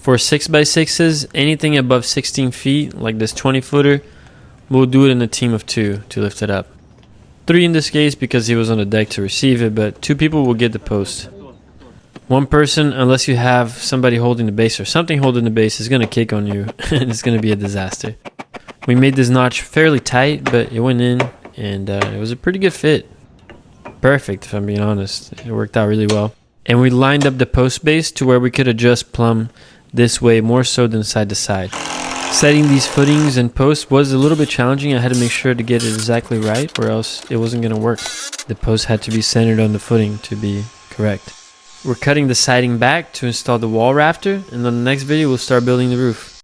For 6x6s, anything above 16 feet, like this 20 footer, we'll do it in a team of 2 to lift it up. 3 in this case because he was on the deck to receive it, but 2 people will get the post. 1 person, unless you have somebody holding the base or something holding the base, is going to kick on you and it's going to be a disaster. We made this notch fairly tight, but it went in and it was a pretty good fit. Perfect, if I'm being honest. It worked out really well. And we lined up the post base to where we could adjust plumb this way more so than side to side. Setting these footings and posts was a little bit challenging. I had to make sure to get it exactly right or else it wasn't going to work. The post had to be centered on the footing to be correct. We're cutting the siding back to install the wall rafter, and on the next video we'll start building the roof.